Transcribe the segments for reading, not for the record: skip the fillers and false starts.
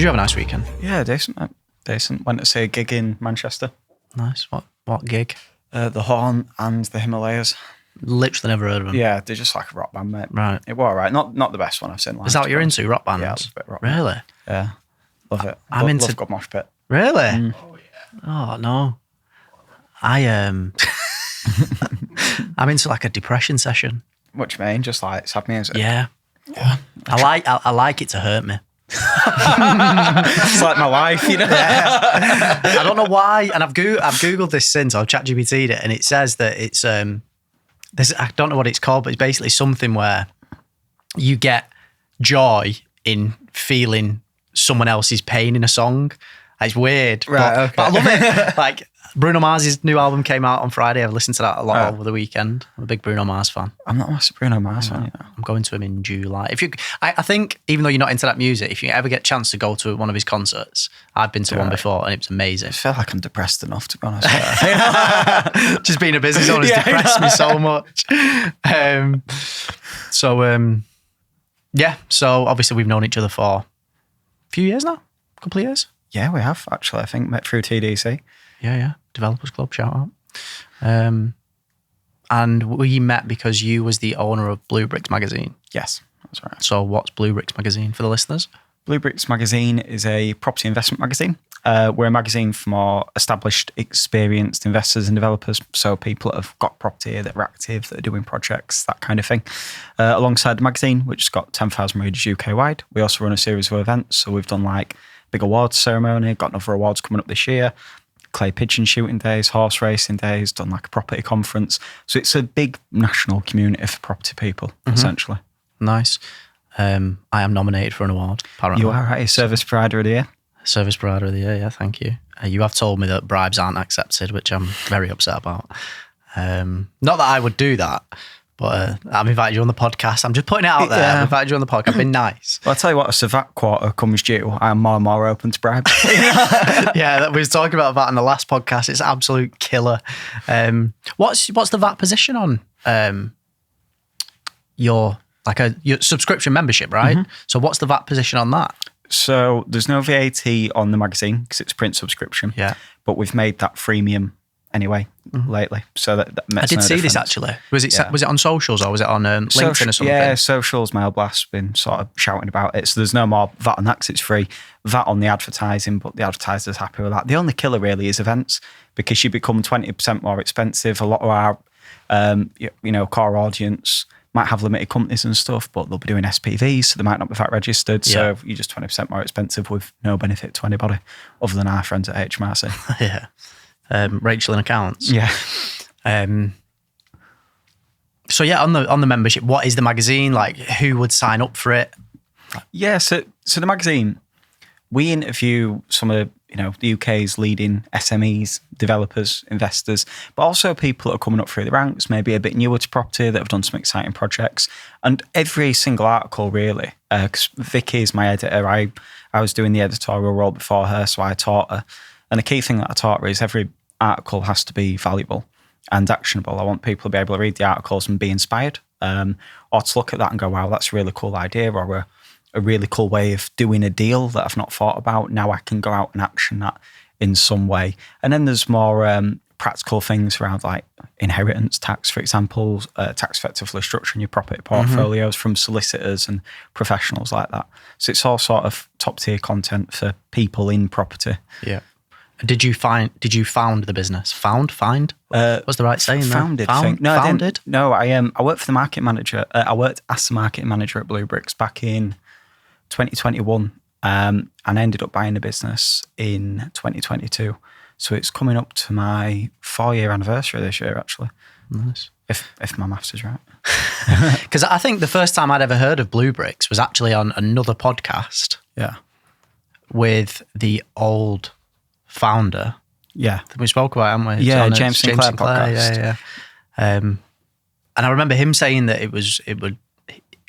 you have a nice weekend? Yeah, decent, mate. Decent. Went to see a gig in Manchester. Nice. What gig? The Horn and the Himalayas. Literally never heard of them. Yeah, they're just like a rock band, mate. Right. It was all right. Not the best one I've seen live. Is that what you're into, rock bands? Yeah, I love a bit of rock. Really? Yeah, love it. I'm into love good mosh pit. Really? Oh no. I'm into like a depression session. What do you mean? Just like sad music? Yeah. I like it to hurt me. It's like my life, you know. Yeah. I don't know why, and I've googled this since. I've ChatGPT'd it, and it says that it's I don't know what it's called, but it's basically something where you get joy in feeling someone else's pain in a song. It's weird, right? But I love it. Like Bruno Mars's new album came out on Friday. I've listened to that a lot over the weekend. I'm a big Bruno Mars fan. I'm not a massive Bruno Mars fan. I'm going to him in July. I think even though you're not into that music, if you ever get a chance to go to one of his concerts, I've been to one before and it was amazing. I feel like I'm depressed enough, to be honest. Just being a business owner has depressed me so much. So obviously we've known each other for a few years now, a couple of years. Yeah, we have actually. I think met through TDC. Yeah. Developers Club, shout out. And we met because you was the owner of Blue Bricks magazine. Yes, that's right. So what's Blue Bricks magazine for the listeners? Blue Bricks magazine is a property investment magazine. We're a magazine for more established, experienced investors and developers. So people that have got property, that are active, that are doing projects, that kind of thing. Alongside the magazine, which has got 10,000 readers UK-wide, we also run a series of events. So we've done like big awards ceremony, got another awards coming up this year, clay pigeon shooting days, horse racing days, done like a property conference. So it's a big national community for property people, essentially. Nice. I am nominated for an award, apparently. You are, right? Service Provider of the Year. Service Provider of the Year, yeah, thank you. You have told me that bribes aren't accepted, which I'm very upset about. Not that I would do that, but I've invited you on the podcast. I'm just putting it out there. Yeah. I've invited you on the podcast. I've been nice. Well, I'll tell you what, as the VAT quarter comes due, I am more and more open to bribes. Yeah, we was talking about that in the last podcast. It's absolute killer. What's the VAT position on your subscription membership, right? So what's the VAT position on that? So there's no VAT on the magazine because it's print subscription. Yeah. But we've made that freemium anyway lately. So that makes I did no see this difference. actually. Was it on socials or was it on LinkedIn or something? Yeah, socials, Mail Blast's been sort of shouting about it. So there's no more VAT on that because it's free. VAT on the advertising, but the advertiser's happy with that. The only killer really is events because you become 20% more expensive. A lot of our, core audience might have limited companies and stuff, but they'll be doing SPVs, so they might not be VAT registered. So you're just 20% more expensive with no benefit to anybody other than our friends at HMRC. Yeah. Rachel in accounts. Yeah. So yeah, on the membership, what is the magazine? Like, who would sign up for it? Yeah, so the magazine, we interview some of the UK's leading SMEs, developers, investors, but also people that are coming up through the ranks, maybe a bit newer to property that have done some exciting projects. And every single article really, because Vicky is my editor, I was doing the editorial role before her, so I taught her. And the key thing that I taught her is every article has to be valuable and actionable. I want people to be able to read the articles and be inspired, or to look at that and go, wow, that's a really cool idea, or a really cool way of doing a deal that I've not thought about. Now I can go out and action that in some way. And then there's more practical things around like inheritance tax, for example, tax effectively structuring your property portfolios from solicitors and professionals like that. So it's all sort of top tier content for people in property. Yeah. Did you found the business? Find? What's the right saying there? Founded. I think. No, founded? I worked for the market manager. I worked as the market manager at Blue Bricks back in 2021 and ended up buying the business in 2022. So it's coming up to my 4-year anniversary this year, actually. Nice. If my maths is right. Because I think the first time I'd ever heard of Blue Bricks was actually on another podcast. Yeah. With the old founder. Yeah. We spoke about, haven't we? Yeah, James Sinclair podcast. Yeah. And I remember him saying that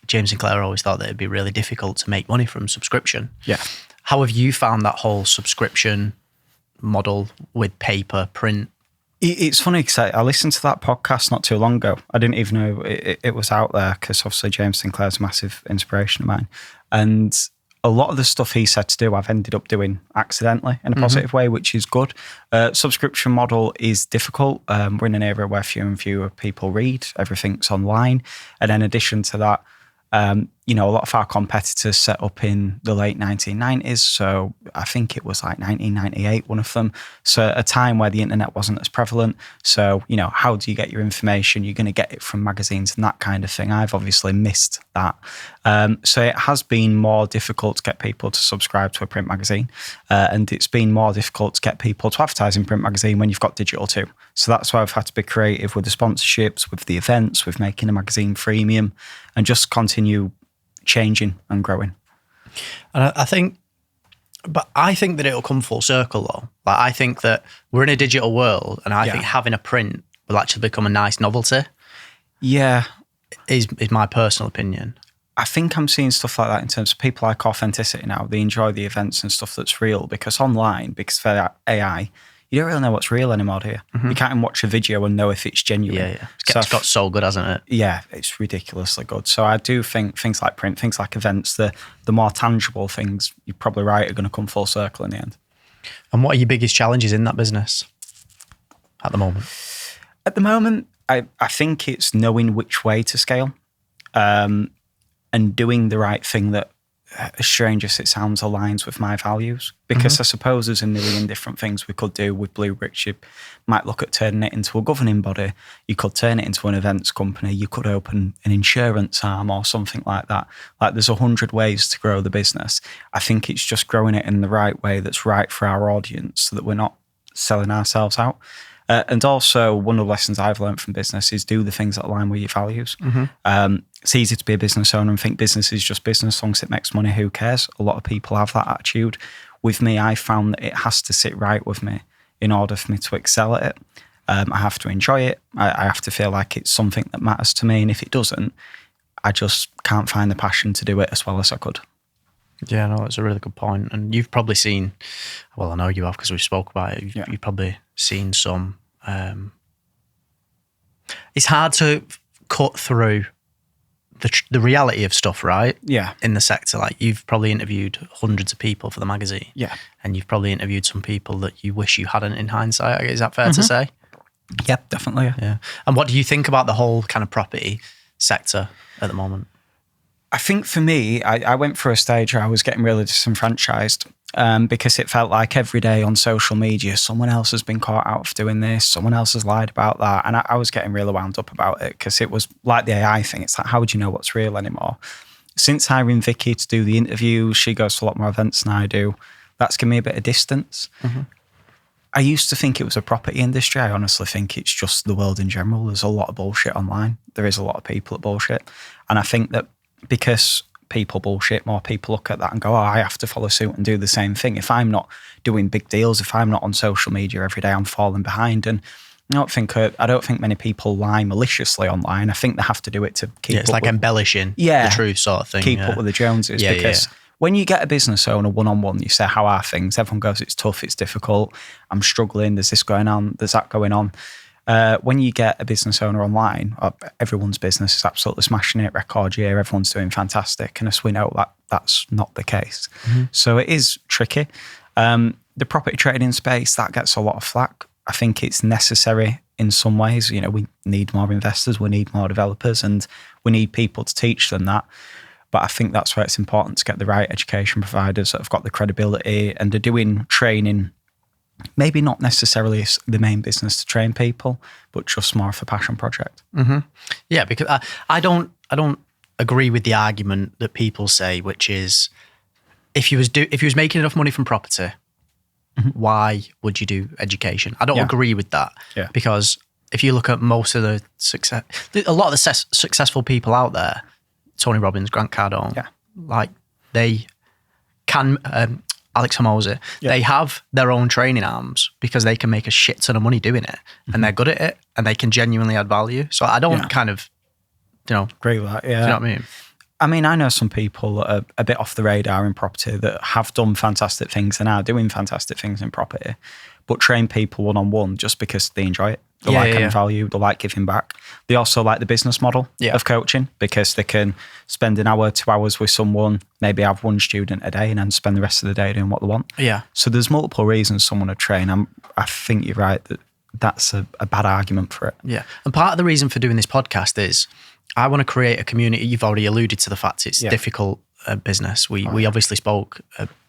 James Sinclair always thought that it'd be really difficult to make money from subscription. Yeah. How have you found that whole subscription model with paper, print? It's funny because I listened to that podcast not too long ago. I didn't even know it was out there because obviously James Sinclair's a massive inspiration of mine. And a lot of the stuff he said to do, I've ended up doing accidentally in a positive way, which is good. Subscription model is difficult. We're in an era where fewer and fewer people read. Everything's online. And in addition to that, a lot of our competitors set up in the late 1990s. So I think it was like 1998, one of them. So a time where the internet wasn't as prevalent. So, how do you get your information? You're going to get it from magazines and that kind of thing. I've obviously missed that. So it has been more difficult to get people to subscribe to a print magazine. And it's been more difficult to get people to advertise in print magazine when you've got digital too. So that's why I've had to be creative with the sponsorships, with the events, with making a magazine freemium, and just continue changing and growing. And I think that it'll come full circle though. Like, I think that we're in a digital world, and I think having a print will actually become a nice novelty. Yeah. Is my personal opinion. I think I'm seeing stuff like that in terms of people like authenticity now. They enjoy the events and stuff that's real, because online, because for AI, you don't really know what's real anymore, do you? You can't even watch a video and know if it's genuine. Yeah. It's got so good, hasn't it? Yeah, it's ridiculously good. So I do think things like print, things like events, the more tangible things, you're probably right, are going to come full circle in the end. And what are your biggest challenges in that business at the moment? At the moment, I think it's knowing which way to scale, and doing the right thing that, as strange as it sounds, aligns with my values. Because I suppose there's a million different things we could do with Blue Bricks. You might look at turning it into a governing body. You could turn it into an events company. You could open an insurance arm or something like that. Like, there's 100 ways to grow the business. I think it's just growing it in the right way that's right for our audience, so that we're not selling ourselves out. And also, one of the lessons I've learned from business is do the things that align with your values. It's easy to be a business owner and think business is just business. As long as it makes money, who cares? A lot of people have that attitude. With me, I found that it has to sit right with me in order for me to excel at it. I have to enjoy it. I have to feel like it's something that matters to me. And if it doesn't, I just can't find the passion to do it as well as I could. Yeah, no, that's a really good point. And you've probably seen, well, I know you have because we spoke about it. You've probably seen some. It's hard to cut through the reality of stuff, right? Yeah. In the sector, like, you've probably interviewed hundreds of people for the magazine. Yeah. And you've probably interviewed some people that you wish you hadn't in hindsight. Is that fair to say? Yep, definitely. Yeah. And what do you think about the whole kind of property sector at the moment? I think for me, I went through a stage where I was getting really disenfranchised, because it felt like every day on social media, someone else has been caught out for doing this, someone else has lied about that. And I was getting really wound up about it, because it was like the AI thing. It's like, how would you know what's real anymore? Since hiring Vicky to do the interviews, she goes to a lot more events than I do. That's given me a bit of distance. I used to think it was a property industry. I honestly think it's just the world in general. There's a lot of bullshit online. There is a lot of people that bullshit. And I think that because people bullshit, more people look at that and go, oh, I have to follow suit and do the same thing. If I'm not doing big deals, if I'm not on social media every day, I'm falling behind. And I don't think many people lie maliciously online. I think they have to do it to keep up. It's like embellishing the truth sort of thing. Keep up with the Joneses. Because when you get a business owner one-on-one, you say, how are things? Everyone goes, it's tough, it's difficult, I'm struggling, there's this going on, there's that going on. When you get a business owner online, everyone's business is absolutely smashing it, record year, everyone's doing fantastic. And as we know, that's not the case. So it is tricky. The property trading space, that gets a lot of flack. I think it's necessary in some ways. We need more investors, we need more developers, and we need people to teach them that. But I think that's where it's important to get the right education providers that have got the credibility and are doing training. Maybe not necessarily the main business to train people, but just more of a passion project. Yeah, because I don't agree with the argument that people say, which is if you was making enough money from property, why would you do education? I don't agree with that. Yeah. Because if you look at most of a lot of the successful people out there, Tony Robbins, Grant Cardone, like they can. Alex Hormozy, they have their own training arms because they can make a shit ton of money doing it, and they're good at it, and they can genuinely add value. So I don't kind of, agree with that. Yeah, do you know what I mean? I mean, I know some people that are a bit off the radar in property that have done fantastic things and are doing fantastic things in property, but train people one-on-one just because they enjoy it. They like adding value. They like giving back. They also like the business model of coaching because they can spend an hour, 2 hours with someone, maybe have one student a day and then spend the rest of the day doing what they want. Yeah. So there's multiple reasons someone would train. I think you're right that that's a bad argument for it. Yeah. And part of the reason for doing this podcast is I want to create a community. You've already alluded to the fact it's difficult business. We obviously spoke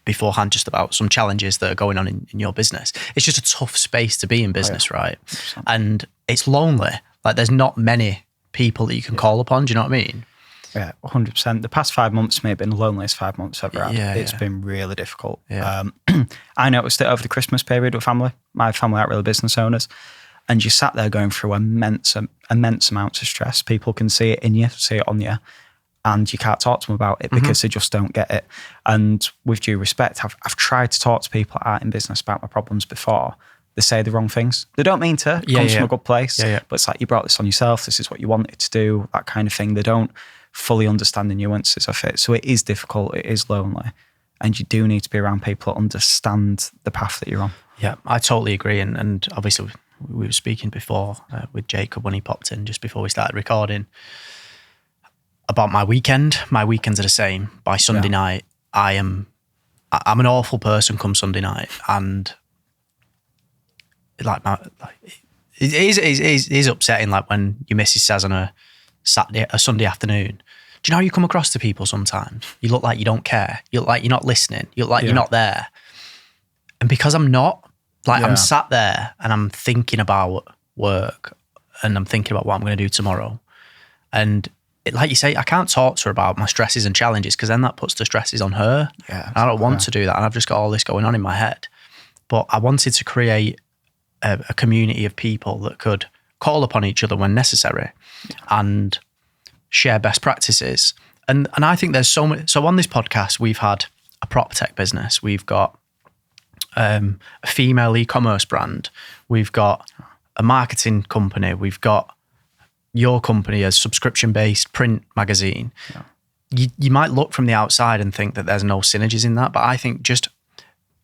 beforehand just about some challenges that are going on in your business. It's just a tough space to be in business, right? 100%. And it's lonely. Like there's not many people that you can call upon. Do you know what I mean? Yeah, 100%. The past 5 months may have been the loneliest 5 months I've ever had. Yeah, it's been really difficult. Yeah. I noticed it over the Christmas period with family. My family aren't really business owners. And you sat there going through immense amounts of stress. People can see it in you, see it on you, and you can't talk to them about it because they just don't get it. And with due respect, I've tried to talk to people that aren't in business about my problems before. They say the wrong things. They don't mean to. It comes from a good place. But it's like, you brought this on yourself. This is what you wanted to do, that kind of thing. They don't fully understand the nuances of it. So it is difficult. It is lonely. And you do need to be around people that understand the path that you're on. Yeah, I totally agree. And obviously, we were speaking before with Jacob when he popped in just before we started recording about my weekend. My weekends are the same. By Sunday night, I'm an awful person come Sunday night, and it is upsetting. Like when your missus says on a Sunday afternoon, do you know how you come across to people sometimes? You look like you don't care. You look like you're not listening. You look like you're not there. And because I'm not, I'm sat there and I'm thinking about work and I'm thinking about what I'm going to do tomorrow. And like you say, I can't talk to her about my stresses and challenges because then that puts the stresses on her. Yeah, I don't want to do that. And I've just got all this going on in my head. But I wanted to create a community of people that could call upon each other when necessary and share best practices. And I think there's so much. So on this podcast, we've had a prop tech business. We've got a female e-commerce brand. We've got a marketing company. We've got your company, a subscription-based print magazine. Yeah. You might look from the outside and think that there's no synergies in that, but I think just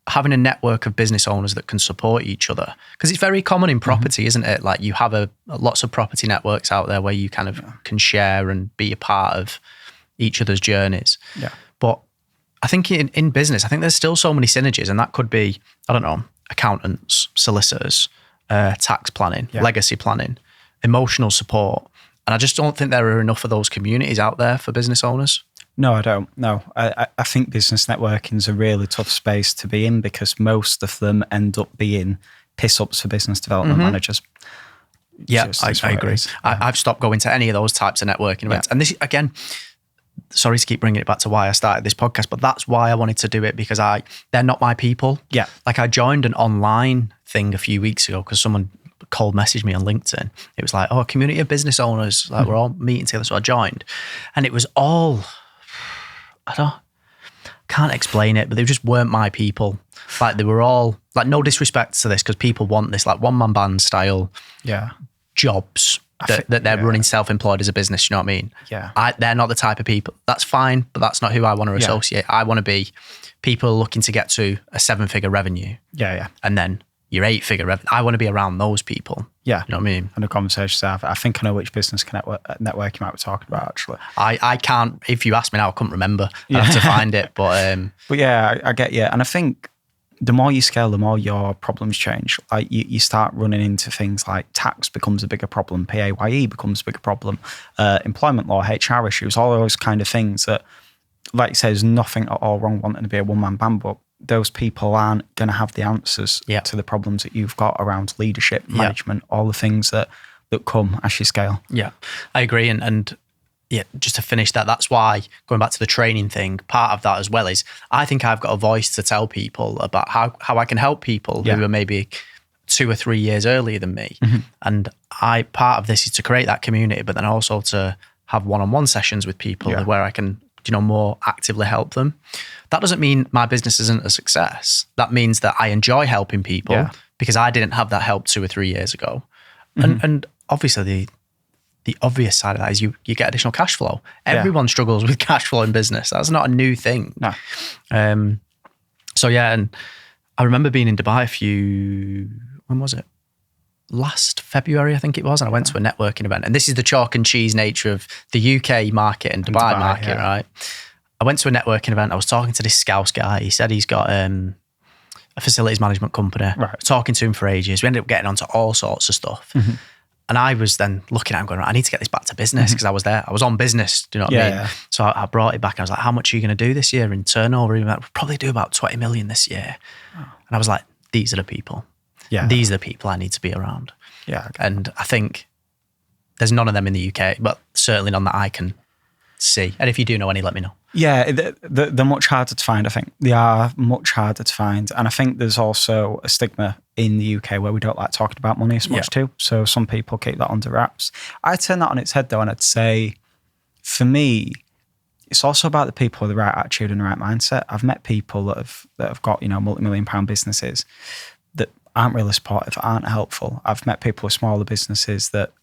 having a network of business owners that can support each other, because it's very common in property, isn't it? Like you have lots of property networks out there where you kind of can share and be a part of each other's journeys. Yeah. But I think in business, I think there's still so many synergies, and that could be, I don't know, accountants, solicitors, tax planning, legacy planning, emotional support. And I just don't think there are enough of those communities out there for business owners. No, I don't. No, I think business networking is a really tough space to be in because most of them end up being piss-ups for business development managers. Yeah, I agree. I've stopped going to any of those types of networking events. And this, again, sorry to keep bringing it back to why I started this podcast, but that's why I wanted to do it, because they're not my people. Yeah. Like I joined an online thing a few weeks ago because someone cold messaged me on LinkedIn. It was like, a community of business owners, like we're all meeting together. So I joined, and it was all, can't explain it, but they just weren't my people. Like they were all, like, no disrespect to this, because people want this like one-man band style jobs that they're running self-employed as a business, you know what I mean? Yeah. They're not the type of people. That's fine, but that's not who I want to associate. I want to be people looking to get to a 7-figure revenue. Yeah. And then your 8-figure revenue. I want to be around those people. Yeah. You know what I mean? And the conversations I think I know which business network you might be talking about, actually. I can't, if you ask me now, I couldn't remember. I'd have to find it. But yeah, I get you. And I think the more you scale, the more your problems change. Like you start running into things like tax becomes a bigger problem, PAYE becomes a bigger problem, employment law, HR issues, all those kind of things that, like you say, there's nothing at all wrong wanting to be a one-man band, but those people aren't going to have the answers to the problems that you've got around leadership, management, all the things that come as you scale. Yeah, I agree. And just to finish that's why, going back to the training thing, part of that as well is I think I've got a voice to tell people about how I can help people who are maybe 2 or 3 years earlier than me. And part of this is to create that community, but then also to have one-on-one sessions with people where I can, more actively help them. That doesn't mean my business isn't a success. That means that I enjoy helping people because I didn't have that help 2 or 3 years ago. And obviously the obvious side of that is you get additional cash flow. Everyone struggles with cash flow in business. That's not a new thing. No. So yeah, and I remember being in Dubai when was it? Last February, I think it was. And I went to a networking event. And this is the chalk and cheese nature of the UK market and Dubai market, right? I went to a networking event. I was talking to this Scouse guy. He said he's got a facilities management company. Right. Talking to him for ages. We ended up getting onto all sorts of stuff. And I was then looking at him going, I need to get this back to business because I was there. I was on business. Do you know what I mean? Yeah. So I brought it back. I was like, how much are you going to do this year in turnover? He went, we'll probably do about 20 million this year. And I was like, these are the people. Yeah. These are the people I need to be around. Yeah. And I think there's none of them in the UK, but certainly none that I can see. And if you do know any, let me know. Yeah, they're much harder to find, I think. They are much harder to find. And I think there's also a stigma in the UK where we don't like talking about money as much too. So some people keep that under wraps. I turn that on its head though, and I'd say, for me, it's also about the people with the right attitude and the right mindset. I've met people that have got, multi-million-pound businesses that aren't really supportive, aren't helpful. I've met people with smaller businesses that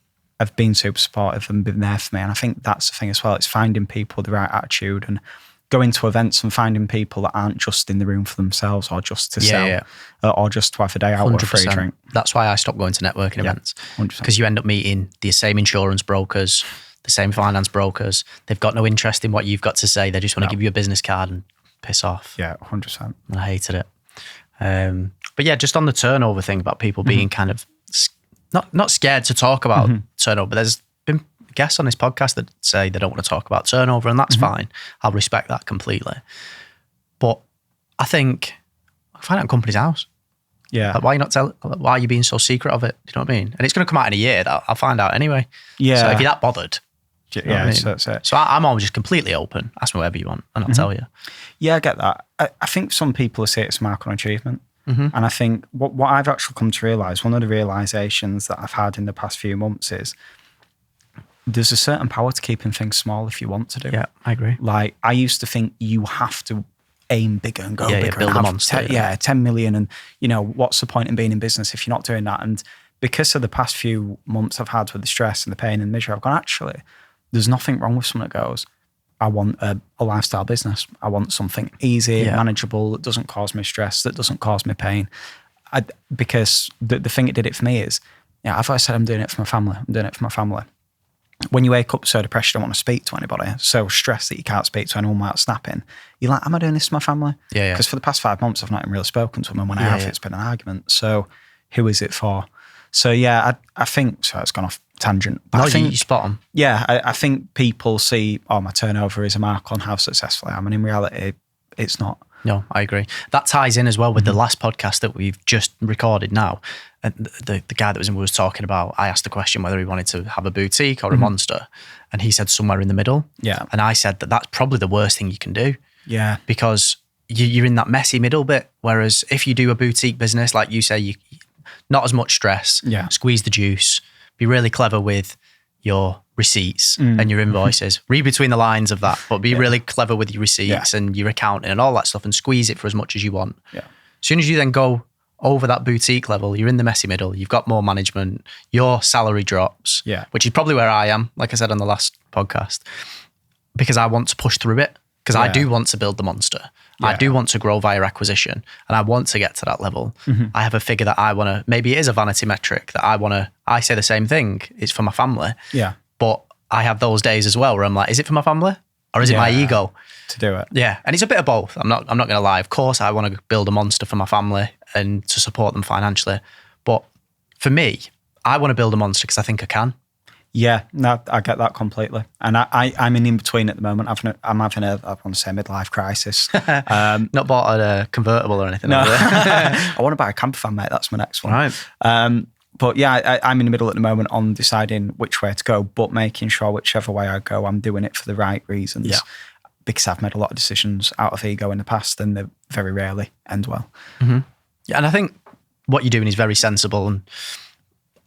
have been super supportive and been there for me. And I think that's the thing as well. It's finding people with the right attitude and going to events and finding people that aren't just in the room for themselves or just to sell or just to have a day out or a free drink. That's why I stopped going to networking events. 100%. Because you end up meeting the same insurance brokers, the same finance brokers. They've got no interest in what you've got to say. They just want to give you a business card and piss off. Yeah, 100%. I hated it. But yeah, just on the turnover thing about people being kind of not scared to talk about turnover. There's been guests on this podcast that say they don't want to talk about turnover, and that's fine. I'll respect that completely. But I think find out a company's house. Yeah. Like, why are you being so secret of it? Do you know what I mean? And it's going to come out in a year. I'll find out anyway. Yeah. So if you're that bothered. You know I mean? That's it. So I'm always just completely open. Ask me whatever you want and I'll tell you. Yeah, I get that. I think some people see it as mark on achievement. And I think what I've actually come to realise, one of the realisations that I've had in the past few months is there's a certain power to keeping things small if you want to do. Yeah, I agree. Like, I used to think you have to aim bigger and go bigger. Yeah, build a monster. 10 million. And, what's the point in being in business if you're not doing that? And because of the past few months I've had with the stress and the pain and the misery, I've gone, actually, there's nothing wrong with someone that goes, I want a lifestyle business. I want something easy, manageable, that doesn't cause me stress, that doesn't cause me pain. Because the thing that did it for me is, I've always said I'm doing it for my family. I'm doing it for my family. When you wake up so depressed, you don't want to speak to anybody, so stressed that you can't speak to anyone without snapping, you're like, am I doing this for my family? Yeah. Because for the past 5 months, I've not even really spoken to them. And when I have, it's been an argument. So who is it for? So I think, so it's gone off tangent. But no, I think, you spot on. Yeah, I think people see, my turnover is a mark on how successful I am. And in reality, it's not. No, I agree. That ties in as well with the last podcast that we've just recorded now. And the guy that was in was talking about, I asked the question whether he wanted to have a boutique or a monster. And he said somewhere in the middle. Yeah. And I said that's probably the worst thing you can do. Yeah. Because you're in that messy middle bit. Whereas if you do a boutique business, like you say, not as much stress, squeeze the juice, be really clever with your receipts and your invoices. Read between the lines of that, but be really clever with your receipts and your accounting and all that stuff and squeeze it for as much as you want. Yeah. As soon as you then go over that boutique level, you're in the messy middle, you've got more management, your salary drops, which is probably where I am, like I said on the last podcast, because I want to push through it, because I do want to build the monster. I do want to grow via acquisition and I want to get to that level. I have a figure that I want to, maybe it is a vanity metric that I say the same thing, it's for my family. Yeah. But I have those days as well where I'm like, is it for my family or is it my ego? To do it. Yeah. And it's a bit of both. I'm not going to lie. Of course, I want to build a monster for my family and to support them financially. But for me, I want to build a monster because I think I can. Yeah, no, I get that completely. And I'm in between at the moment. I'm having I want to say midlife crisis. Not bought a convertible or anything. No, I want to buy a camper van, mate. That's my next one. Right. But yeah, I'm in the middle at the moment on deciding which way to go, but making sure whichever way I go, I'm doing it for the right reasons. Yeah. Because I've made a lot of decisions out of ego in the past and they very rarely end well. Yeah, and I think what you're doing is very sensible, and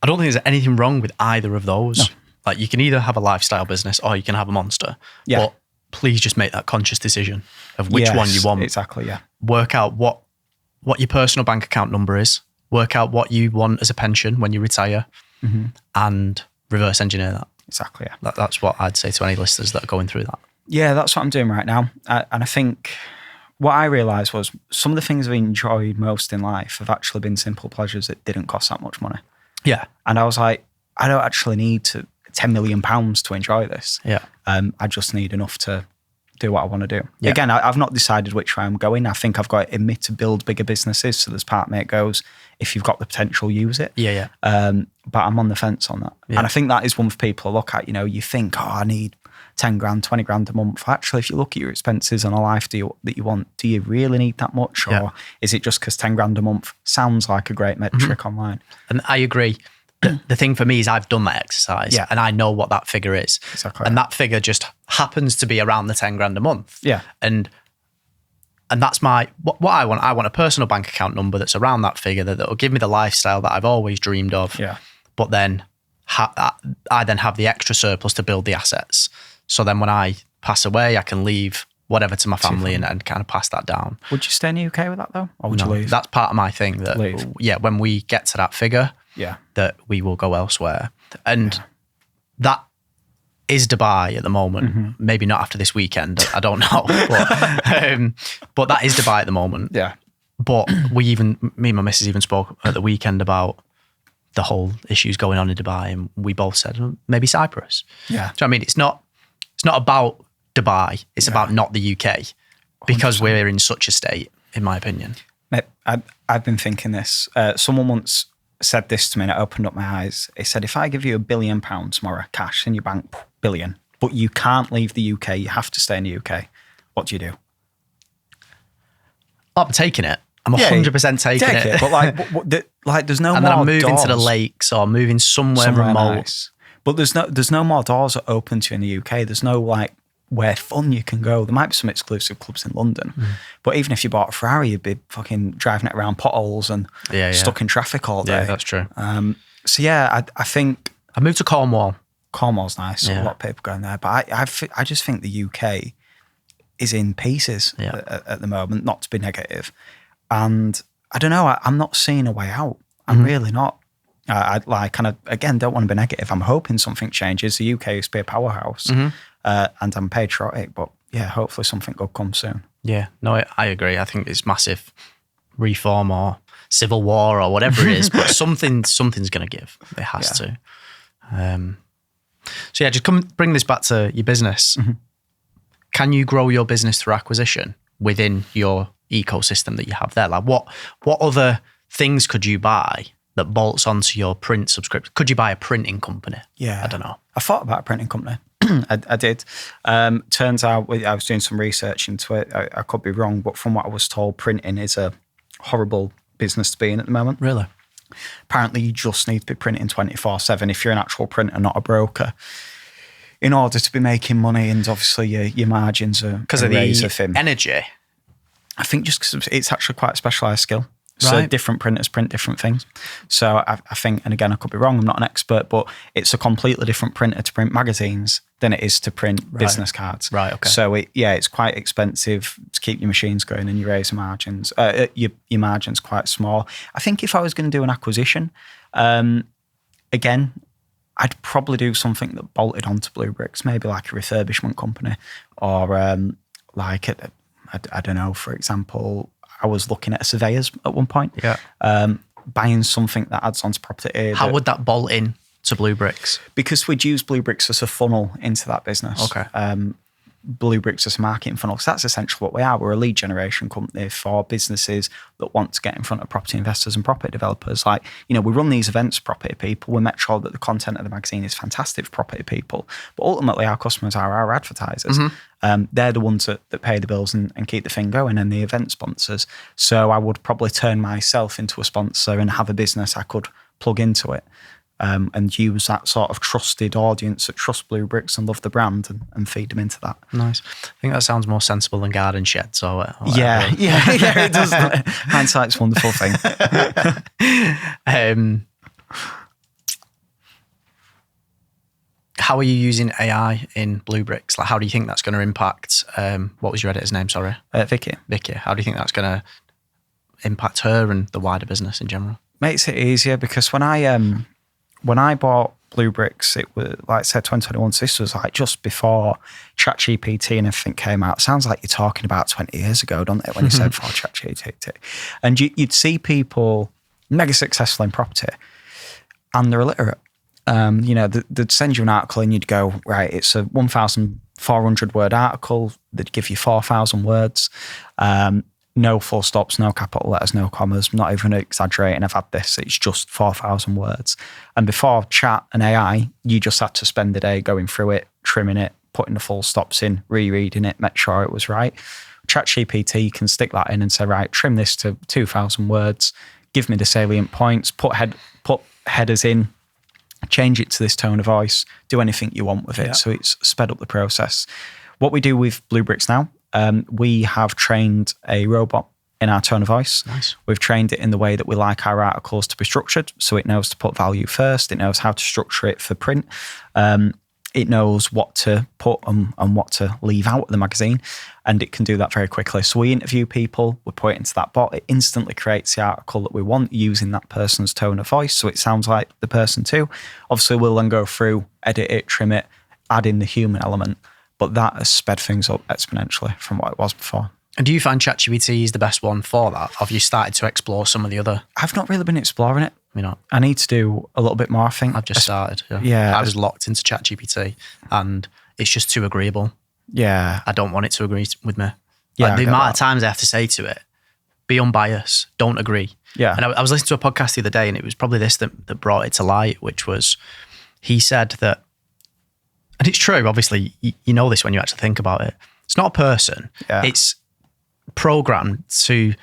I don't think there's anything wrong with either of those. No. Like, you can either have a lifestyle business or you can have a monster. Yeah. But please just make that conscious decision of which one you want. Exactly, yeah. Work out what your personal bank account number is. Work out what you want as a pension when you retire, and reverse engineer that. Exactly. Yeah. That's what I'd say to any listeners that are going through that. Yeah, that's what I'm doing right now. And I think what I realised was some of the things I've enjoyed most in life have actually been simple pleasures that didn't cost that much money. Yeah. And I was like, I don't actually need £10 million to enjoy this. Yeah. I just need enough to do what I want to do. Yeah. Again, I've not decided which way I'm going. I think I've got in me to build bigger businesses. So there's part of me that goes, if you've got the potential, use it. Yeah. But I'm on the fence on that. Yeah. And I think that is one for people to look at. You know, you think, I need 10 grand, 20 grand a month. Actually, if you look at your expenses and a life that you want, do you really need that much? Or is it just because 10 grand a month sounds like a great metric online? And I agree. The thing for me is I've done that exercise and I know what that figure is. Exactly. And that figure just happens to be around the 10 grand a month. Yeah. And that's what I want. I want a personal bank account number that's around that figure that will give me the lifestyle that I've always dreamed of. Yeah. But then I then have the extra surplus to build the assets. So then when I pass away, I can leave whatever to my family and kind of pass that down. Would you stay in the UK with that though? Or would you leave? That's part of my thing that, when we get to that figure, that we will go elsewhere. And that is Dubai at the moment. Mm-hmm. Maybe not after this weekend. I don't know. But that is Dubai at the moment. Yeah. But me and my missus even spoke at the weekend about the whole issues going on in Dubai. And we both said, maybe Cyprus. Yeah. So I mean, it's not about Dubai. It's about not the UK because 100%. We're in such a state, in my opinion. Mate, I've been thinking this. Someone once said this to me and it opened up my eyes. He said, if I give you £1 billion tomorrow, cash in your bank, billion, but you can't leave the UK, you have to stay in the UK, what do you do? I'm taking it. I'm 100% taking it. But like there's no and more then I'm moving doors. to the lakes or moving somewhere remote. Nice. But there's no more doors that open to you in the UK. There's no like where fun you can go. There might be some exclusive clubs in London, but even if you bought a Ferrari, you'd be fucking driving it around potholes and stuck in traffic all day. Yeah, that's true. So yeah, I think I moved to Cornwall. Cornwall's nice. Yeah. A lot of people going there, but I just think the UK is in pieces at the moment. Not to be negative, and I don't know. I'm not seeing a way out. I'm really not. I again don't want to be negative. I'm hoping something changes. The UK used to be a powerhouse, and I'm patriotic, but yeah, hopefully something good comes soon. Yeah, no, I agree. I think it's massive reform or civil war or whatever it is, but something's going to give. It has to. So yeah, just bring this back to your business. Mm-hmm. Can you grow your business through acquisition within your ecosystem that you have there? Like what other things could you buy that bolts onto your print subscription? Could you buy a printing company? Yeah. I don't know. I thought about a printing company. I did. Turns out I was doing some research into it. I could be wrong, but from what I was told, printing is a horrible business to be in at the moment. Really? Apparently, you just need to be printing 24/7 if you're an actual printer, not a broker, in order to be making money. And obviously, your margins are because of the thin. Energy. I think just because it's actually quite a specialised skill. So different printers print different things. So I think, and again, I could be wrong, I'm not an expert, but it's a completely different printer to print magazines than it is to print business cards. Right, okay. So it's quite expensive to keep your machines going and you raise margins. Your margin's quite small. I think if I was going to do an acquisition, again, I'd probably do something that bolted onto Blue Bricks, maybe like a refurbishment company or I don't know, for example, I was looking at surveyors at one point. Yeah. Buying something that adds onto property. How would that bolt in to Blue Bricks? Because we'd use Blue Bricks as a funnel into that business. Okay. Blue Bricks as a marketing funnel. So that's essentially what we are. We're a lead generation company for businesses that want to get in front of property investors and property developers. Like, we run these events for property people. We make sure that the content of the magazine is fantastic for property people. But ultimately, our customers are our advertisers. Mm-hmm. They're the ones that pay the bills and keep the thing going, and the event sponsors. So I would probably turn myself into a sponsor and have a business I could plug into it. And use that sort of trusted audience that trust Blue Bricks and love the brand and feed them into that. Nice. I think that sounds more sensible than garden shed. So yeah, it does. Hindsight's a wonderful thing. How are you using AI in Blue Bricks? Like, how do you think that's going to impact? What was your editor's name? Sorry, Vicky. Vicky. How do you think that's going to impact her and the wider business in general? Makes it easier because when I bought Bluebricks, it was like I said, 2021. So this was like just before ChatGPT and everything came out. Sounds like you're talking about 20 years ago, don't it? When you said before ChatGPT, and you'd see people mega successful in property, and they're illiterate. They'd send you an article and you'd go, right, it's a 1,400 word article. They'd give you 4,000 words. No full stops, no capital letters, no commas, not even exaggerating. I've had this. It's just 4,000 words. And before chat and AI, you just had to spend the day going through it, trimming it, putting the full stops in, rereading it, make sure it was right. ChatGPT can stick that in and say, right, trim this to 2,000 words, give me the salient points, put headers in, change it to this tone of voice, do anything you want with it. Yeah. So it's sped up the process. What we do with Bluebricks now, we have trained a robot in our tone of voice. Nice. We've trained it in the way that we like our articles to be structured. So it knows to put value first. It knows how to structure it for print. It knows what to put and what to leave out of the magazine. And it can do that very quickly. So we interview people, we put it into that bot. It instantly creates the article that we want using that person's tone of voice. So it sounds like the person too. Obviously, we'll then go through, edit it, trim it, add in the human element. But that has sped things up exponentially from what it was before. And do you find ChatGPT is the best one for that? Have you started to explore some of the other? I've not really been exploring it. You know, I need to do a little bit more, I think. I've just started. Yeah. I was locked into ChatGPT and it's just too agreeable. Yeah. I don't want it to agree with me. Yeah, Like the amount of times I have to say to it, be unbiased, don't agree. Yeah. And I was listening to a podcast the other day and it was probably this that brought it to light, which was he said that, and it's true, obviously, you know this when you actually think about it. It's not a person. Yeah. It's programmed to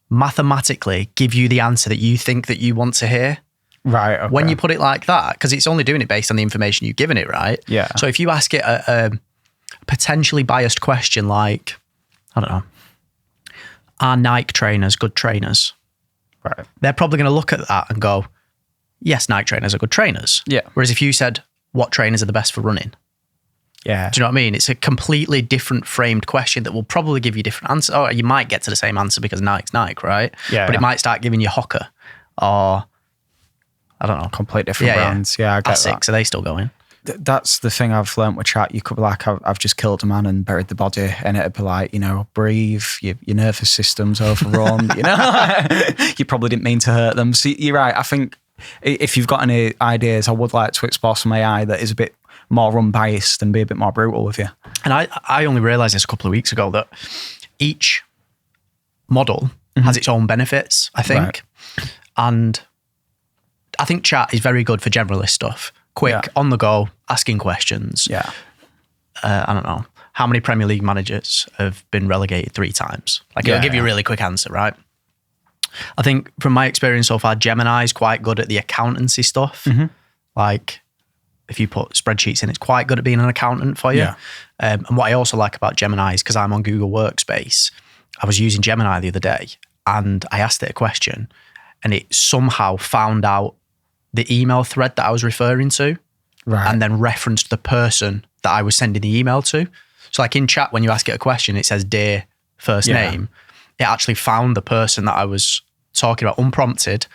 mathematically give you the answer that you think that you want to hear. Right. Okay. When you put it like that, because it's only doing it based on the information you've given it, right? Yeah. So if you ask it a potentially biased question like, I don't know, are Nike trainers good trainers? Right. They're probably going to look at that and go, yes, Nike trainers are good trainers. Yeah. Whereas if you said, what trainers are the best for running? Yeah. Do you know what I mean? It's a completely different framed question that will probably give you different answers. Oh, you might get to the same answer because Nike's Nike, right? Yeah. But it might start giving you Hoka or, I don't know. Complete different brands. Yeah, I get that. Are they still going? That's the thing I've learnt with chat. You could be like, I've just killed a man and buried the body, and it'd be like, breathe, your nervous system's overrun, You probably didn't mean to hurt them. So you're right. I think if you've got any ideas, I would like to explore some AI that is a bit more unbiased and be a bit more brutal with you. And I only realised this a couple of weeks ago that each model has its own benefits, I think. Right. And I think chat is very good for generalist stuff. Quick, on the go, asking questions. Yeah. I don't know. How many Premier League managers have been relegated 3 times? It'll give you a really quick answer, right? I think from my experience so far, Gemini is quite good at the accountancy stuff. Mm-hmm. Like if you put spreadsheets in, it's quite good at being an accountant for you. Yeah. And what I also like about Gemini is because I'm on Google Workspace, I was using Gemini the other day and I asked it a question and it somehow found out the email thread that I was referring to, right, and then referenced the person that I was sending the email to. So like in chat, when you ask it a question, it says dear first name. It actually found the person that I was talking about unprompted.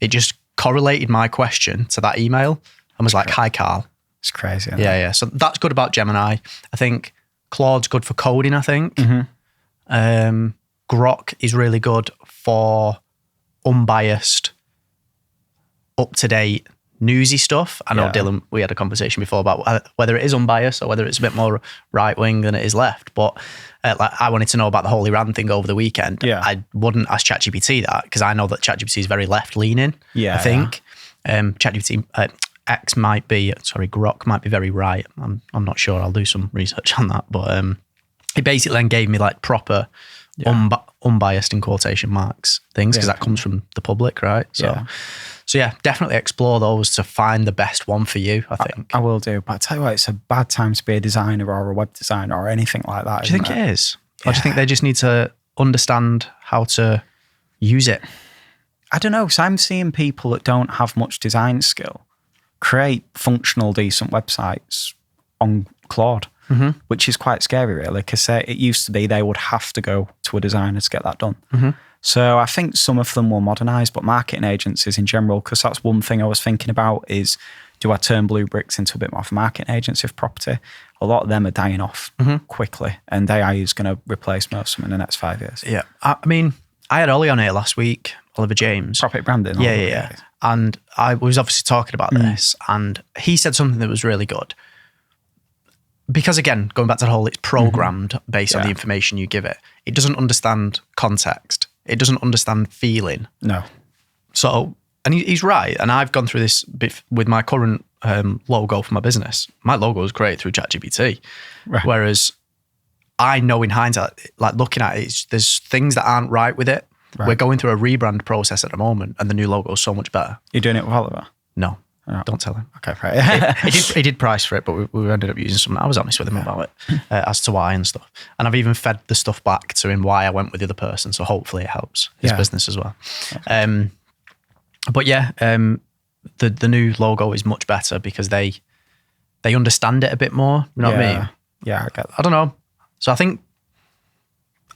It just correlated my question to that email and was like, hi, Carl. It's crazy. Yeah. So that's good about Gemini. I think Claude's good for coding, I think. Mm-hmm. Grok is really good for unbiased, up-to-date, newsy stuff. I know, Dylan, we had a conversation before about whether it is unbiased or whether it's a bit more right-wing than it is left. But I wanted to know about the whole Iran thing over the weekend. Yeah. I wouldn't ask ChatGPT that because I know that ChatGPT is very left-leaning, I think. ChatGPT, Grok might be very right. I'm not sure. I'll do some research on that. But it basically then gave me like proper unbiased in quotation marks things because that comes from the public, right? So yeah, definitely explore those to find the best one for you, I think. I will do. But I tell you what, it's a bad time to be a designer or a web designer or anything like that. Do you think it is? Or do you think they just need to understand how to use it? I don't know. So I'm seeing people that don't have much design skill create functional, decent websites on Claude, which is quite scary, really, because it used to be they would have to go to a designer to get that done. Mm-hmm. So I think some of them will modernise, but marketing agencies in general, because that's one thing I was thinking about is, do I turn Blue Bricks into a bit more of a marketing agency of property? A lot of them are dying off quickly, and AI is going to replace most of them in the next 5 years. Yeah. I mean, I had Ollie on here last week, Oliver James. Property branding. Yeah. And I was obviously talking about this, and he said something that was really good. Because again, going back to the whole, it's programmed based on the information you give it. It doesn't understand context. It doesn't understand feeling. No. So, and he's right. And I've gone through this bit with my current logo for my business. My logo is created through ChatGPT. Right. Whereas I know in hindsight, like looking at it, there's things that aren't right with it. Right. We're going through a rebrand process at the moment, and the new logo is so much better. You're doing it with Oliver? No. Oh. Don't tell him. Okay, right. he did price for it, but we ended up using something. I was honest with him about it as to why and stuff. And I've even fed the stuff back to him why I went with the other person. So hopefully it helps his business as well. Okay. But yeah, the new logo is much better because they understand it a bit more. You know what I mean? Yeah, I get that. I don't know. So I think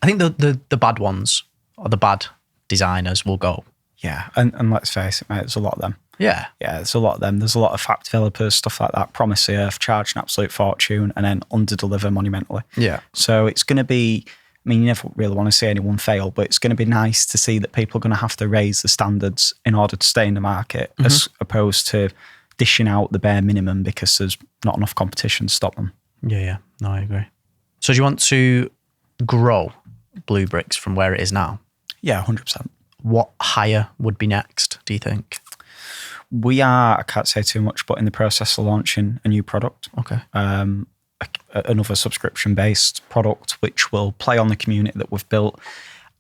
the bad ones or the bad designers will go. Yeah, and let's face it, mate, there's a lot of them. Yeah, there's a lot of them. There's a lot of app developers, stuff like that, promise the earth, charge an absolute fortune, and then under-deliver monumentally. Yeah. So it's going to be, I mean, you never really want to see anyone fail, but it's going to be nice to see that people are going to have to raise the standards in order to stay in the market, as opposed to dishing out the bare minimum because there's not enough competition to stop them. Yeah. No, I agree. So do you want to grow Blue Bricks from where it is now? Yeah, 100%. What higher would be next, do you think? We are, I can't say too much, but in the process of launching a new product. Okay. Another subscription-based product which will play on the community that we've built.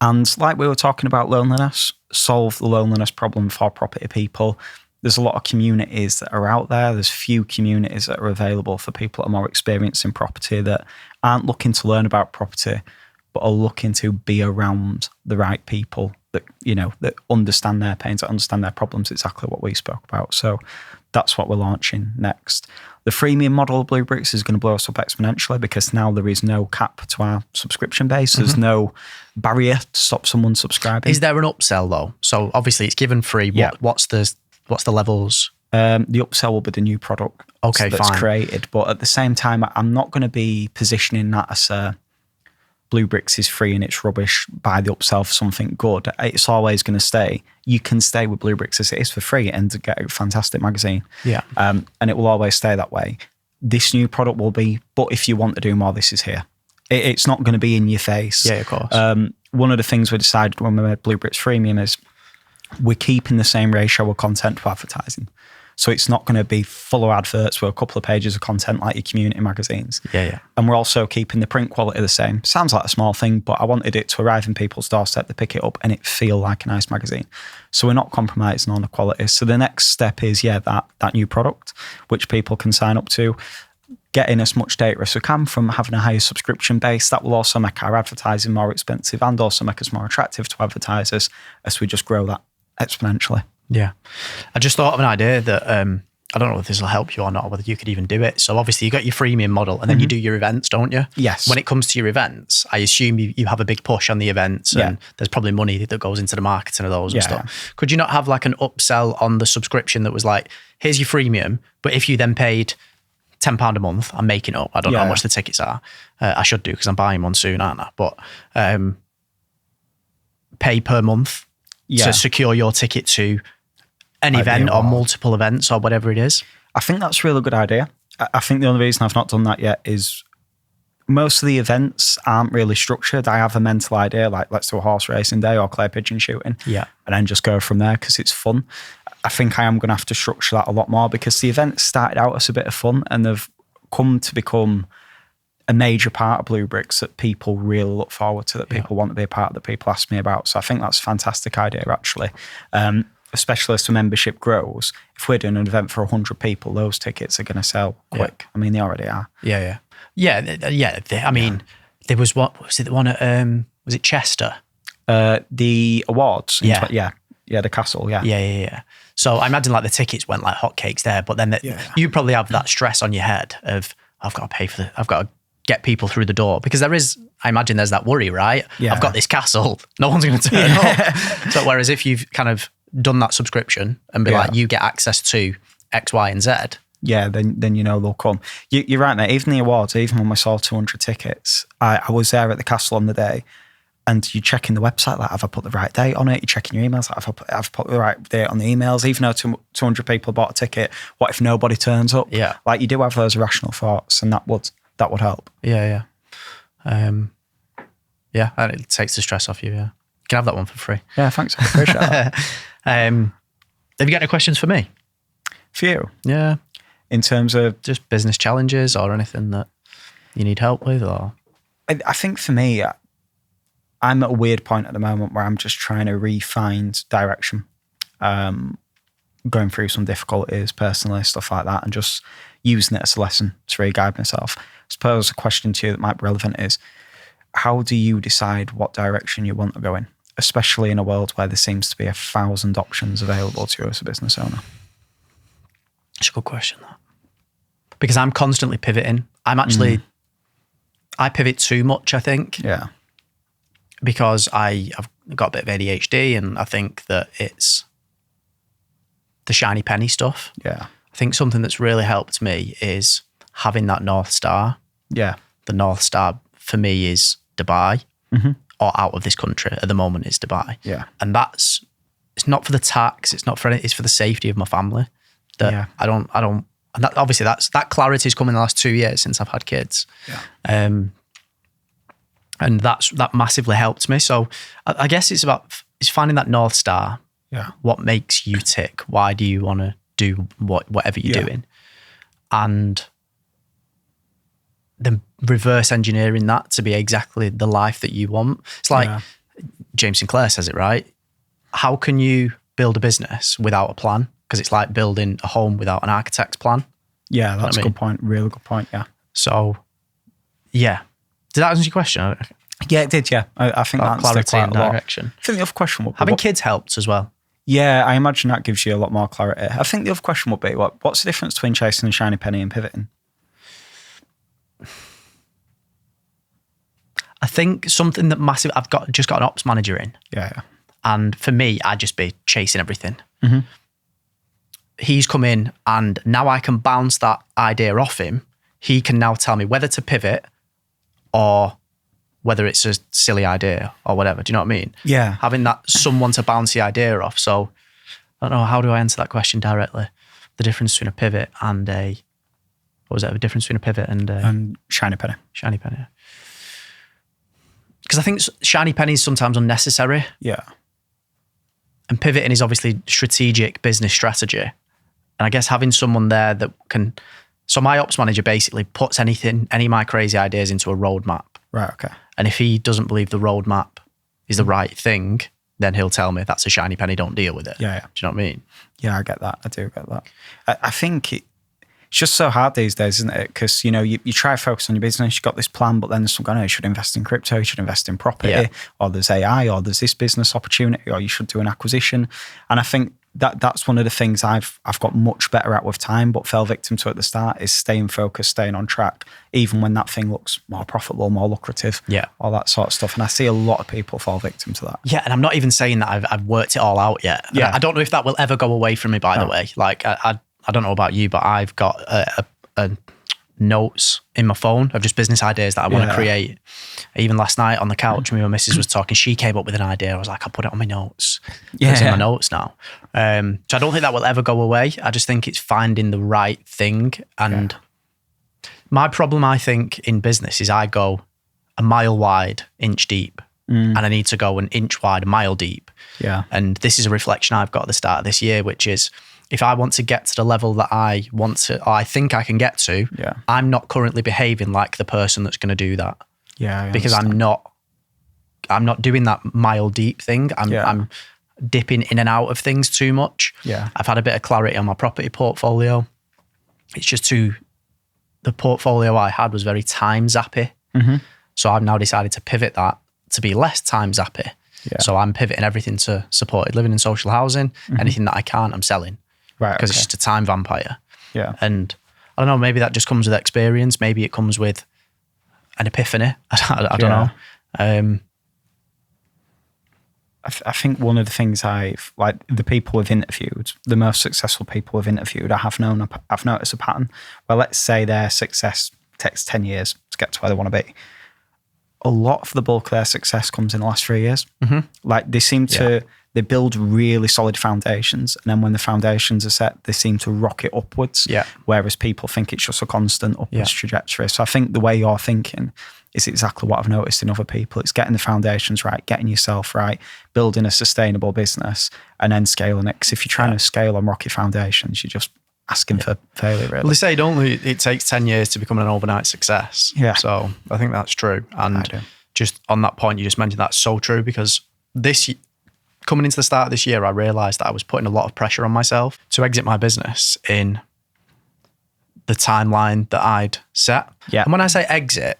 And like we were talking about loneliness, solve the loneliness problem for property people. There's a lot of communities that are out there. There's few communities that are available for people that are more experienced in property that aren't looking to learn about property, but are looking to be around the right people that, you know, that understand their pains, that understand their problems, exactly what we spoke about. So that's what we're launching next. The freemium model of Blue Bricks is going to blow us up exponentially because now there is no cap to our subscription base. There's no barrier to stop someone subscribing. Is there an upsell though? So obviously it's given free. What's the levels? The upsell will be the new product that's created. But at the same time, I'm not going to be positioning that as Blue Bricks is free and it's rubbish, buy the upsell for something good. It's always going to stay. You can stay with Blue Bricks as it is for free and get a fantastic magazine. Yeah. And it will always stay that way. This new product will be, but if you want to do more, this is here. It's not going to be in your face. Yeah, of course. One of the things we decided when we made Blue Bricks Freemium is we're keeping the same ratio of content to advertising. So it's not going to be full of adverts with a couple of pages of content like your community magazines. Yeah. And we're also keeping the print quality the same. Sounds like a small thing, but I wanted it to arrive in people's doorstep, to pick it up and it feel like a nice magazine. So we're not compromising on the quality. So the next step is, that new product, which people can sign up to, getting as much data as we can from having a higher subscription base. That will also make our advertising more expensive and also make us more attractive to advertisers as we just grow that exponentially. Yeah. I just thought of an idea that I don't know if this will help you or not, or whether you could even do it. So obviously you got your freemium model and then you do your events, don't you? Yes. When it comes to your events, I assume you have a big push on the events and there's probably money that goes into the marketing of those and stuff. Yeah. Could you not have like an upsell on the subscription that was like, here's your freemium, but if you then paid £10 a month, I'm making up. I don't know how much the tickets are. I should do because I'm buying one soon, aren't I? But pay per month to secure your ticket to an event or multiple events or whatever it is. I think that's a really good idea. I think the only reason I've not done that yet is most of the events aren't really structured. I have a mental idea like let's do a horse racing day or clay pigeon shooting and then just go from there because it's fun. I think I am going to have to structure that a lot more because the events started out as a bit of fun and they've come to become a major part of Blue Bricks that people really look forward to, that people want to be a part of, that people ask me about. So I think that's a fantastic idea actually. Especially as the membership grows, if we're doing an event for 100 people, those tickets are going to sell quick. I mean, they already are. Yeah. I mean, there was what was it? The one at was it Chester? The awards. Yeah, the castle. Yeah. So I imagine like the tickets went like hotcakes there, but then you probably have that stress on your head of I've got to pay for I've got to get people through the door because there is. I imagine there's that worry, right? Yeah. I've got this castle, no one's going to turn up. So whereas if you've kind of done that subscription and be like, you get access to X, Y, and Z. Yeah, then you know they'll come. You're right, mate. Even the awards, even when we sold 200 tickets, I was there at the castle on the day, and you're checking the website, like, have I put the right date on it? You're checking your emails, like, have I put the right date on the emails? Even though 200 people bought a ticket, what if nobody turns up? Yeah. Like, you do have those irrational thoughts, and that would help. Yeah. Yeah, and it takes the stress off you, yeah. You can have that one for free. Yeah, thanks. I appreciate that. Have you got any questions for me? For you? Yeah. In terms of just business challenges or anything that you need help with? Or I think for me, I'm at a weird point at the moment where I'm just trying to re-find direction. Going through some difficulties personally, stuff like that, and just using it as a lesson to re-guide myself. I suppose a question to you that might be relevant is, how do you decide what direction you want to go in, especially in a world where there seems to be 1,000 options available to you as a business owner? It's a good question, that. Because I'm constantly pivoting. I pivot too much, I think. Yeah. Because I've got a bit of ADHD, and I think that it's the shiny penny stuff. Yeah. I think something that's really helped me is having that North Star. Yeah. The North Star for me is Dubai, or out of this country. At the moment, it's Dubai. Yeah. And it's not for the tax. It's not for it's for the safety of my family. That I don't. And that, obviously, that clarity has come in the last 2 years since I've had kids. Yeah. And that massively helped me. So I guess it's finding that North Star. Yeah. What makes you tick? Why do you want to do whatever you're doing? And then reverse engineering that to be exactly the life that you want. It's like James Sinclair says it, right? How can you build a business without a plan? Because it's like building a home without an architect's plan. Yeah, that's a good point. Really good point, yeah. So, yeah. Did that answer your question? Yeah, it did, yeah. I think that's clarity and direction. I think the other question would be... Having kids helps as well. Yeah, I imagine that gives you a lot more clarity. I think the other question would be, what's the difference between chasing the shiny penny and pivoting? I think something that massive... I've just got an ops manager in. Yeah. And for me, I'd just be chasing everything. He's come in, and now I can bounce that idea off him. He can now tell me whether to pivot or whether it's a silly idea or whatever. Do you know what I mean? Yeah. Having that someone to bounce the idea off. So I don't know, how do I answer that question directly? The difference between a pivot and what was that? The difference between a pivot and shiny penny. Shiny penny. Because I think shiny penny is sometimes unnecessary. Yeah. And pivoting is obviously strategic business strategy. And I guess having someone there that can... So my ops manager basically puts any of my crazy ideas into a roadmap. Right, okay. And if he doesn't believe the roadmap is the right thing, then he'll tell me that's a shiny penny, don't deal with it. Yeah. Do you know what I mean? Yeah, I get that. I do get that. I think it's just so hard these days, isn't it? Because, you try to focus on your business, you've got this plan, but then there's some going, you should invest in crypto, you should invest in property, or there's AI, or there's this business opportunity, or you should do an acquisition. And I think that's one of the things I've got much better at with time, but fell victim to at the start, is staying focused, staying on track, even when that thing looks more profitable, more lucrative, all that sort of stuff. And I see a lot of people fall victim to that. Yeah, and I'm not even saying that I've worked it all out yet. Yeah. I don't know if that will ever go away from me, by the way. Like, I don't know about you, but I've got a notes in my phone of just business ideas that I want to create. Even last night on the couch, me and my missus was talking, she came up with an idea. I was like, I'll put it on my notes. It's in my notes now. So I don't think that will ever go away. I just think it's finding the right thing. And my problem, I think, in business is I go a mile wide, inch deep, and I need to go an inch wide, a mile deep. Yeah. And this is a reflection I've got at the start of this year, which is, if I want to get to the level that I want to, or I think I can get to, I'm not currently behaving like the person that's going to do that. Yeah, because I'm not doing that mile deep thing. I'm dipping in and out of things too much. Yeah, I've had a bit of clarity on my property portfolio. It's just the portfolio I had was very time zappy. So I've now decided to pivot that to be less time zappy. Yeah. So I'm pivoting everything to supported living and social housing. Anything that I can't, I'm selling. Right. Because it's just a time vampire. Yeah. And I don't know, maybe that just comes with experience. Maybe it comes with an epiphany. I don't know. I think one of the things the people we've interviewed, the most successful people we've interviewed, I've noticed a pattern. Well, let's say their success takes 10 years to get to where they want to be. A lot of the bulk of their success comes in the last 3 years. Like they seem to, they build really solid foundations. And then when the foundations are set, they seem to rocket upwards. Yeah. Whereas people think it's just a constant upwards trajectory. So I think the way you're thinking is exactly what I've noticed in other people. It's getting the foundations right, getting yourself right, building a sustainable business, and then scaling it. Because if you're trying to scale on rocky foundations, you're just asking for failure, really. Well, they say, don't they, it takes 10 years to become an overnight success. Yeah. So I think that's true. And just on that point, you just mentioned that's so true, because coming into the start of this year, I realised that I was putting a lot of pressure on myself to exit my business in the timeline that I'd set. Yeah. And when I say exit,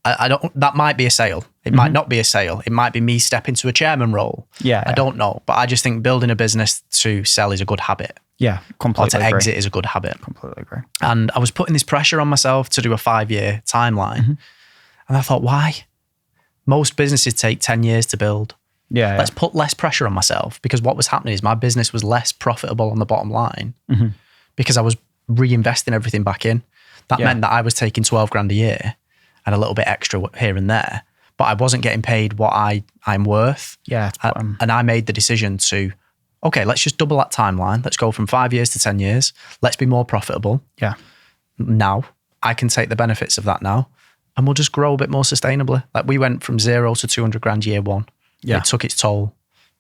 I don't, that might be a sale. It might not be a sale. It might be me stepping to a chairman role. Yeah. I don't know. But I just think building a business to sell is a good habit. Yeah, completely Or to agree. exit is a good habit. Completely agree. And I was putting this pressure on myself to do a 5-year timeline. And I thought, why? Most businesses take 10 years to build. Yeah. Let's put less pressure on myself, because what was happening is my business was less profitable on the bottom line because I was reinvesting everything back in. That meant that I was taking 12 grand a year and a little bit extra here and there, but I wasn't getting paid what I'm worth. Yeah. And I made the decision to, okay, let's just double that timeline. Let's go from 5 years to 10 years. Let's be more profitable. Yeah. Now I can take the benefits of that now, and we'll just grow a bit more sustainably. Like we went from 0 to 200 grand year one. Yeah. It took its toll.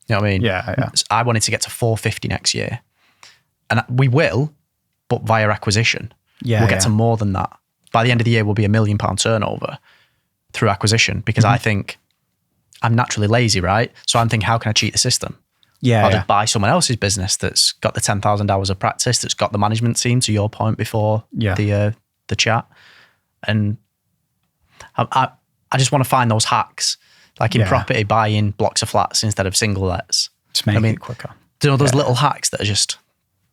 You know what I mean? Yeah. I wanted to get to 450 next year, and we will, but via acquisition. Yeah. We'll get to more than that. By the end of the year, we'll be £1 million turnover through acquisition, because I think I'm naturally lazy, right? So I'm thinking, how can I cheat the system? I'll just buy someone else's business that's got the 10,000 hours of practice, that's got the management team, to your point before the chat. And I just want to find those hacks, like in property, buying blocks of flats instead of single lets. Just make it quicker. Do you know those little hacks that are just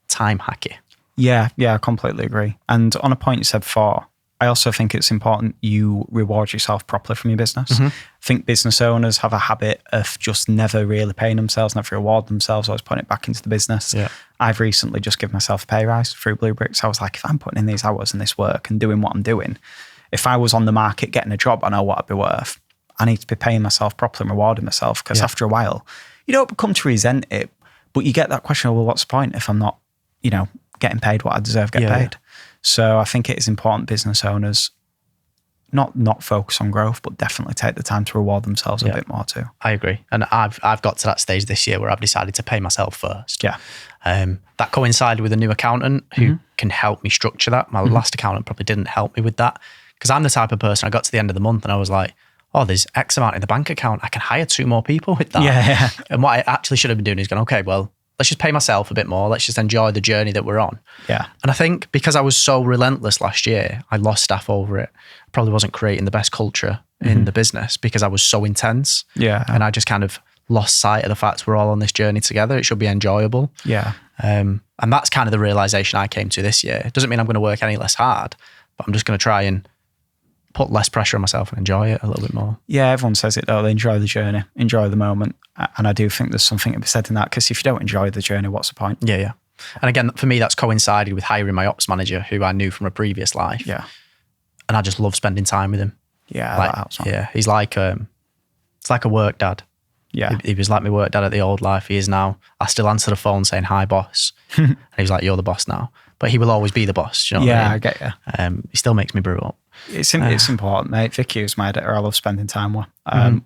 time hacky? Yeah, I completely agree. And on a point you said before, I also think it's important you reward yourself properly from your business. I think business owners have a habit of just never really paying themselves, never reward themselves, always putting it back into the business. Yeah. I've recently just given myself a pay rise through Blue Bricks. I was like, if I'm putting in these hours and this work and doing what I'm doing, if I was on the market getting a job, I know what I'd be worth. I need to be paying myself properly and rewarding myself, because after a while, you don't come to resent it, but you get that question, well, what's the point if I'm not, getting paid what I deserve to get paid? So I think it is important business owners not focus on growth, but definitely take the time to reward themselves a bit more too. I agree. And I've got to that stage this year where I've decided to pay myself first. Yeah. That coincided with a new accountant who can help me structure that. My last accountant probably didn't help me with that, because I'm the type of person, I got to the end of the month and I was like, oh, there's X amount in the bank account. I can hire 2 more people with that. Yeah. And what I actually should have been doing is going, okay, well, let's just pay myself a bit more. Let's just enjoy the journey that we're on. Yeah. And I think because I was so relentless last year, I lost staff over it. I probably wasn't creating the best culture in the business because I was so intense. Yeah. And I just kind of lost sight of the fact we're all on this journey together. It should be enjoyable. Yeah. And that's kind of the realization I came to this year. It doesn't mean I'm going to work any less hard, but I'm just going to try and put less pressure on myself and enjoy it a little bit more. Yeah, everyone says it though. They enjoy the journey, enjoy the moment. And I do think there's something to be said in that, because if you don't enjoy the journey, what's the point? Yeah. And again, for me, that's coincided with hiring my ops manager, who I knew from a previous life. Yeah. And I just love spending time with him. Yeah, like, that helps. Yeah, he's like, it's like a work dad. Yeah. He was like my work dad at the old life. He is now. I still answer the phone saying, hi, boss. And he's like, you're the boss now. But he will always be the boss. Do you know what I mean? I get you. He still makes me brew up. It's important, mate. Vicky is my editor. I love spending time with.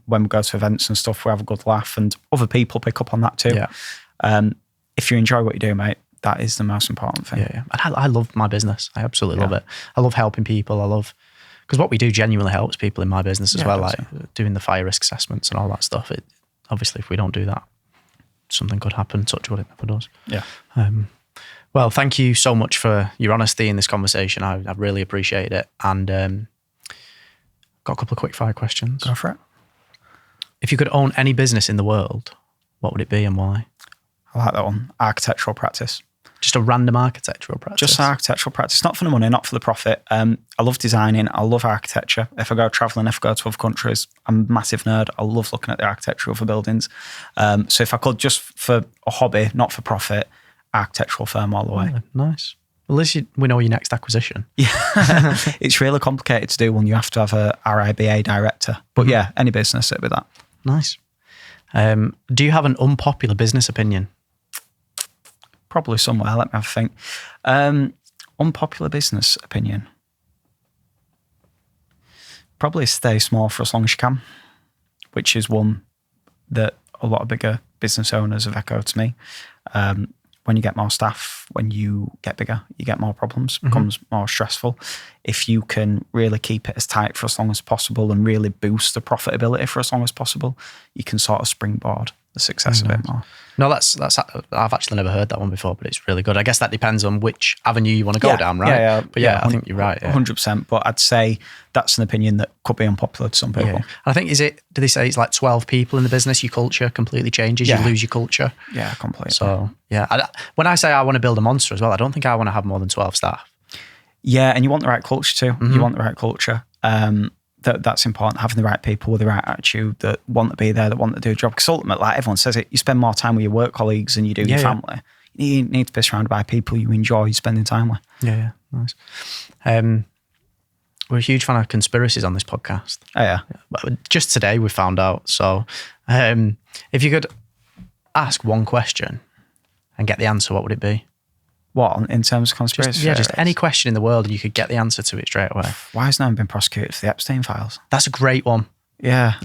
When we go to events and stuff, we have a good laugh, and other people pick up on that too. Yeah. If you enjoy what you do, mate, that is the most important thing. Yeah. And I love my business. I absolutely love it. I love helping people. Because what we do genuinely helps people in my business as well, like doing the fire risk assessments and all that stuff. Obviously, if we don't do that, something could happen. Touch wood, it never does. Yeah. Well, thank you so much for your honesty in this conversation. I really appreciate it. And got a couple of quick fire questions. Go for it. If you could own any business in the world, what would it be and why? I like that one. Architectural practice. Just a random architectural practice? Just architectural practice, not for the money, not for the profit. I love designing. I love architecture. If I go traveling, if I go to other countries, I'm a massive nerd. I love looking at the architecture of buildings. So if I could, just for a hobby, not for profit, architectural firm all the way. Oh, nice. Well, at least we know your next acquisition. Yeah, it's really complicated to do when you have to have a RIBA director. But yeah, any business, it'd be that. Nice. Do you have an unpopular business opinion? Probably somewhere. Let me have a think. Unpopular business opinion. Probably stay small for as long as you can, which is one that a lot of bigger business owners have echoed to me. When you get more staff, when you get bigger, you get more problems, becomes more stressful. If you can really keep it as tight for as long as possible and really boost the profitability for as long as possible, you can sort of springboard the success a bit more. No, that's. I've actually never heard that one before, but it's really good. I guess that depends on which avenue you want to go down, right? Yeah. But yeah, I think you're right. 100%. But I'd say that's an opinion that could be unpopular to some people. Yeah. And I think, do they say it's like 12 people in the business, your culture completely changes, you lose your culture? Yeah, completely. So, yeah. When I say I want to build a monster as well, I don't think I want to have more than 12 staff. Yeah, and you want the right culture too. You want the right culture. That's important, having the right people with the right attitude that want to be there, that want to do a job. Because ultimately, like everyone says it, you spend more time with your work colleagues than you do your family. You need to be surrounded by people you enjoy spending time with. Yeah, nice. We're a huge fan of conspiracies on this podcast. Oh, yeah. But just today we found out. So if you could ask one question and get the answer, what would it be? What, in terms of conspiracy? Just any question in the world and you could get the answer to it straight away. Why has no one been prosecuted for the Epstein files? That's a great one. Yeah.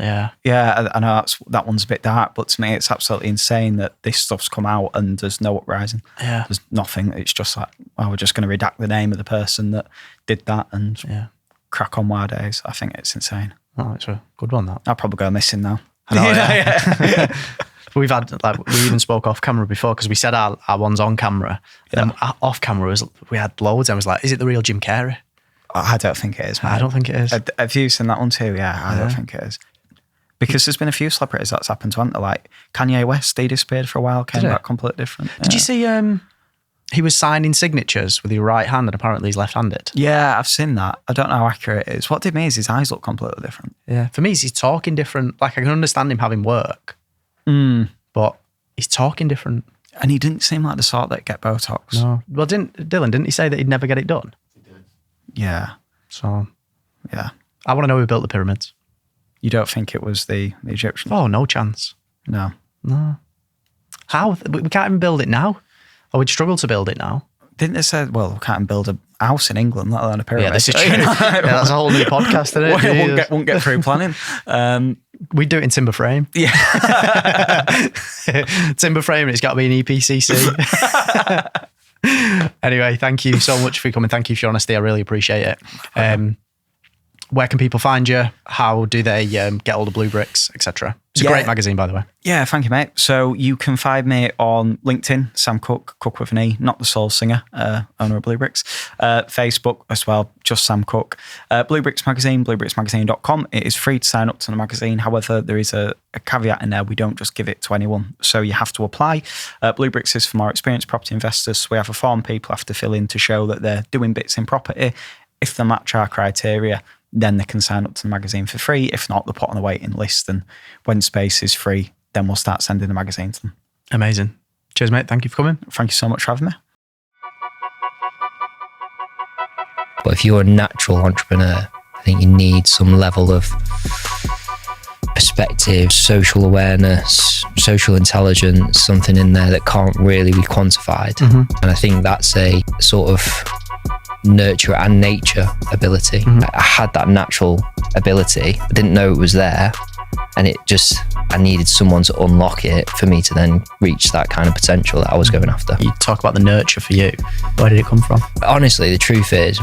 Yeah. I know that one's a bit dark, but to me, it's absolutely insane that this stuff's come out and there's no uprising. Yeah. There's nothing. It's just like, well, we're just going to redact the name of the person that did that and crack on with our days. I think it's insane. Oh, it's a good one, that. I'll probably go missing now. I know, yeah. We've had, we even spoke off camera before because we said our one's on camera. And then off camera, we had loads. I was like, is it the real Jim Carrey? I don't think it is, mate. I don't think it is. Have you seen that one too? Yeah, I don't think it is. Because there's been a few celebrities that's happened to, haven't there? Like Kanye West, he disappeared for a while, came back completely different. Did you see he was signing signatures with his right hand and apparently he's left-handed? Yeah, I've seen that. I don't know how accurate it is. What did me is his eyes look completely different. Yeah, for me, he's talking different. Like I can understand him having work, but he's talking different. And he didn't seem like the sort that get Botox. No. Well, didn't he say that he'd never get it done? He did. Yeah. So, yeah. I want to know who built the pyramids. You don't think it was the Egyptians? Oh, no chance. No. How? We can't even build it now. Or we'd struggle to build it now. Didn't they say, well, we can't build a house in England, let alone a pyramid? Yeah, this is true. Yeah, that's a whole new podcast, isn't it? Won't get through planning. We'd do it in timber frame. Yeah. Timber frame, and it's got to be an EPCC. Anyway, thank you so much for coming. Thank you for your honesty. I really appreciate it. Where can people find you? How do they get all the Blue Bricks, etc.? It's a great magazine, by the way. Yeah, thank you, mate. So you can find me on LinkedIn, Sam Cook, Cook with an E, not the soul singer, owner of Blue Bricks. Facebook as well, just Sam Cook. Blue Bricks Magazine, bluebricksmagazine.com. It is free to sign up to the magazine. However, there is a caveat in there. We don't just give it to anyone. So you have to apply. Blue Bricks is for more experienced property investors. So we have a form people have to fill in to show that they're doing bits in property. If they match our criteria, then they can sign up to the magazine for free. If not, they'll put on a waiting list. And when space is free, then we'll start sending the magazine to them. Amazing. Cheers, mate. Thank you for coming. Thank you so much for having me. But if you're a natural entrepreneur, I think you need some level of perspective, social awareness, social intelligence, something in there that can't really be quantified. And I think that's a sort of nurture and nature ability. I had that natural ability. I didn't know it was there. And I needed someone to unlock it for me to then reach that kind of potential that I was going after. You talk about the nurture for you. Where did it come from? Honestly, the truth is,